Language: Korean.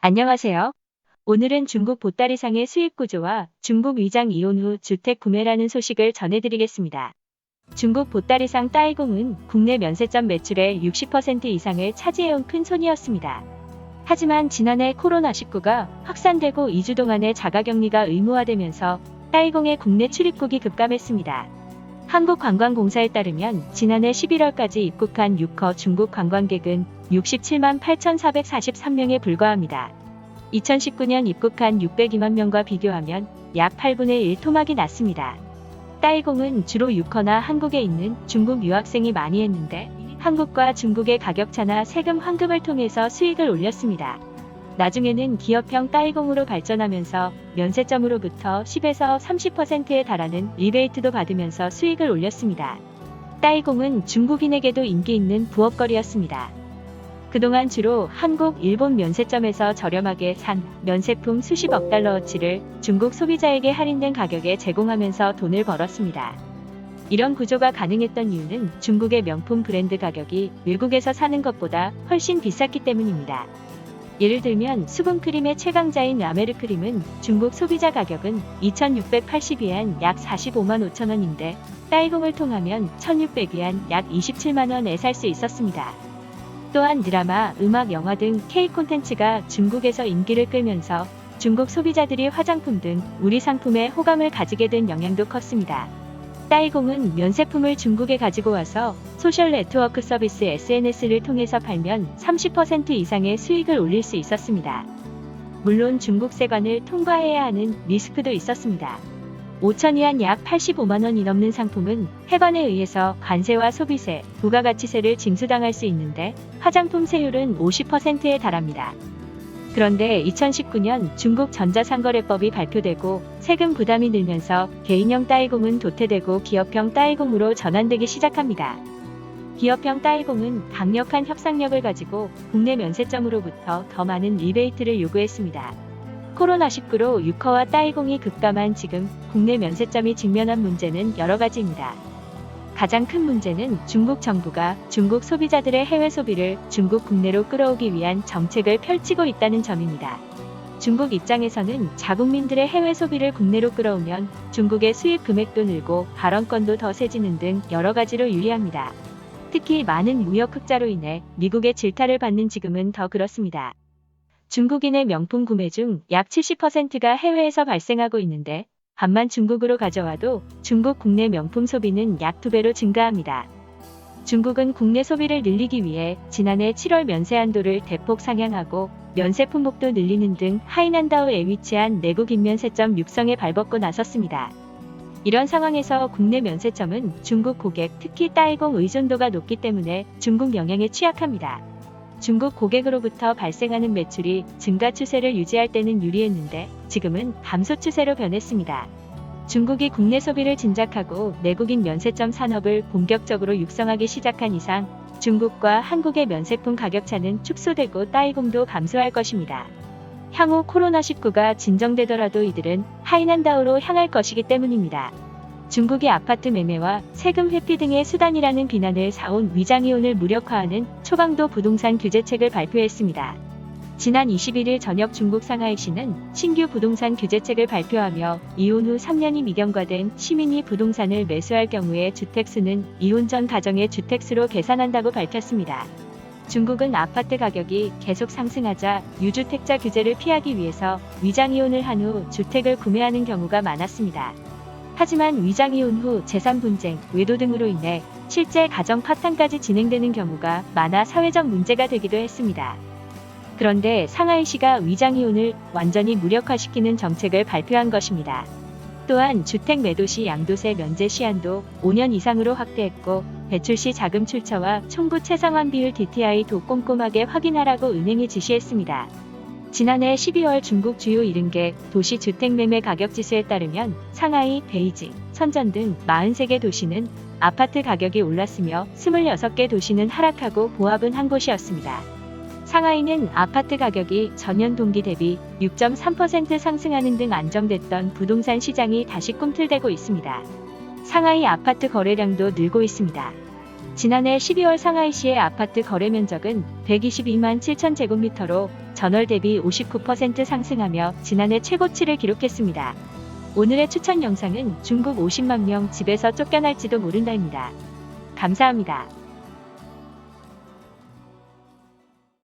안녕하세요. 오늘은 중국 보따리상의 수입 구조와 중국 위장 이혼 후 주택 구매라는 소식을 전해드리겠습니다. 중국 보따리상 따이공은 국내 면세점 매출의 60% 이상을 차지해온 큰 손이었습니다. 하지만 지난해 코로나19가 확산되고 2주 동안의 자가격리가 의무화되면서 따이공의 국내 출입국이 급감했습니다. 한국관광공사에 따르면 지난해 11월까지 입국한 6호 중국 관광객은 67만 8,443명에 불과합니다. 2019년 입국한 602만 명과 비교하면 약 8분의 1 토막이 났습니다. 따이공은 주로 6호나 한국에 있는 중국 유학생이 많이 했는데 한국과 중국의 가격차나 세금 환급을 통해서 수익을 올렸습니다. 나중에는 기업형 따이공으로 발전하면서 면세점으로부터 10에서 30%에 달하는 리베이트도 받으면서 수익을 올렸습니다. 따이공은 중국인에게도 인기 있는 부업거리였습니다. 그동안 주로 한국, 일본 면세점에서 저렴하게 산 면세품 수십억 달러어치를 중국 소비자에게 할인된 가격에 제공하면서 돈을 벌었습니다. 이런 구조가 가능했던 이유는 중국의 명품 브랜드 가격이 외국에서 사는 것보다 훨씬 비쌌기 때문입니다. 예를 들면 수분크림의 최강자인 라메르크림은 중국 소비자 가격은 2,680위안 약 45만 5천 원인데 따이공을 통하면 1,600위안 약 27만 원에 살 수 있었습니다. 또한 드라마, 음악, 영화 등 K 콘텐츠가 중국에서 인기를 끌면서 중국 소비자들이 화장품 등 우리 상품에 호감을 가지게 된 영향도 컸습니다. 따이공은 면세품을 중국에 가지고 와서 소셜 네트워크 서비스 SNS를 통해서 팔면 30% 이상의 수익을 올릴 수 있었습니다. 물론 중국 세관을 통과해야 하는 리스크도 있었습니다. 5,000위안 약 85만 원이 넘는 상품은 해관에 의해서 관세와 소비세, 부가가치세를 징수당할 수 있는데 화장품 세율은 50%에 달합니다. 그런데 2019년 중국 전자상거래법이 발표되고 세금 부담이 늘면서 개인형 따이공은 도태되고 기업형 따이공으로 전환되기 시작합니다. 기업형 따이공은 강력한 협상력을 가지고 국내 면세점으로부터 더 많은 리베이트를 요구했습니다. 코로나19로 유커와 따이공이 급감한 지금 국내 면세점이 직면한 문제는 여러 가지입니다. 가장 큰 문제는 중국 정부가 중국 소비자들의 해외 소비를 중국 국내로 끌어오기 위한 정책을 펼치고 있다는 점입니다. 중국 입장에서는 자국민들의 해외 소비를 국내로 끌어오면 중국의 수입 금액도 늘고 발언권도 더 세지는 등 여러 가지로 유리합니다. 특히 많은 무역 흑자로 인해 미국의 질타를 받는 지금은 더 그렇습니다. 중국인의 명품 구매 중 약 70%가 해외에서 발생하고 있는데 반만 중국으로 가져와도 중국 국내 명품 소비는 약 2배로 증가합니다. 중국은 국내 소비를 늘리기 위해 지난해 7월 면세 한도를 대폭 상향하고 면세 품목도 늘리는 등 하이난다오에 위치한 내국 인면세점 육성에 발벗고 나섰습니다. 이런 상황에서 국내 면세점은 중국 고객, 특히 따이공 의존도가 높기 때문에 중국 영향에 취약합니다. 중국 고객으로부터 발생하는 매출이 증가 추세를 유지할 때는 유리했는데 지금은 감소 추세로 변했습니다. 중국이 국내 소비를 진작하고 내국인 면세점 산업을 본격적으로 육성하기 시작한 이상 중국과 한국의 면세품 가격차는 축소되고 따이공도 감소할 것입니다. 향후 코로나19가 진정되더라도 이들은 하이난다오로 향할 것이기 때문입니다. 중국이 아파트 매매와 세금 회피 등의 수단이라는 비난을 사온 위장이혼을 무력화하는 초강도 부동산 규제책을 발표했습니다. 지난 21일 저녁 중국 상하이시는 신규 부동산 규제책을 발표하며 이혼 후 3년이 미경과된 시민이 부동산을 매수할 경우의 주택수는 이혼 전 가정의 주택수로 계산한다고 밝혔습니다. 중국은 아파트 가격이 계속 상승하자 유주택자 규제를 피하기 위해서 위장이혼을 한 후 주택을 구매하는 경우가 많았습니다. 하지만 위장이혼 후 재산 분쟁, 외도 등으로 인해 실제 가정 파탄까지 진행되는 경우가 많아 사회적 문제가 되기도 했습니다. 그런데 상하이시가 위장이혼을 완전히 무력화시키는 정책을 발표한 것입니다. 또한 주택 매도 시 양도세 면제 시한도 5년 이상으로 확대했고 대출 시 자금 출처와 총부 채상환 비율 DTI도 꼼꼼하게 확인하라고 은행에 지시했습니다. 지난해 12월 중국 주요 70개 도시 주택매매 가격지수에 따르면 상하이, 베이징, 선전 등 43개 도시는 아파트 가격이 올랐으며 26개 도시는 하락하고 보합은 한 곳이었습니다. 상하이는 아파트 가격이 전년 동기 대비 6.3% 상승하는 등 안정됐던 부동산 시장이 다시 꿈틀대고 있습니다. 상하이 아파트 거래량도 늘고 있습니다. 지난해 12월 상하이시의 아파트 거래 면적은 122만 7천 제곱미터로 전월 대비 59% 상승하며 지난해 최고치를 기록했습니다. 오늘의 추천 영상은 중국 50만 명 집에서 쫓겨날지도 모른다입니다. 감사합니다.